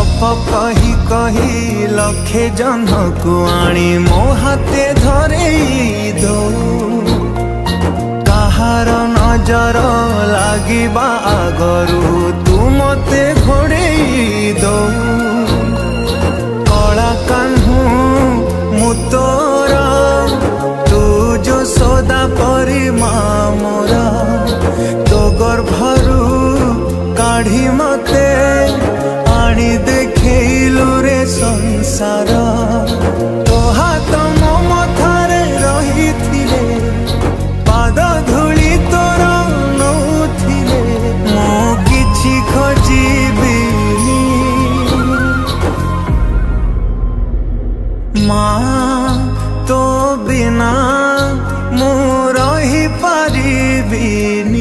गप कही कही लखे जन को आनी मो हाथे धरेई दो कहार नजर लागिबा आगरू तू मते घोड़ेई दो कला कान्हू मु तोरा तू जो सदा परी मोरा तो गर्भरू काढ़ी मते आनी देखैलु रे संसार तो हाथ मो मथारे रही थिले पाद धूली तोर नौथिले मो किछि खोजिबिनी माँ तो बिना मु रही पारिबिनी।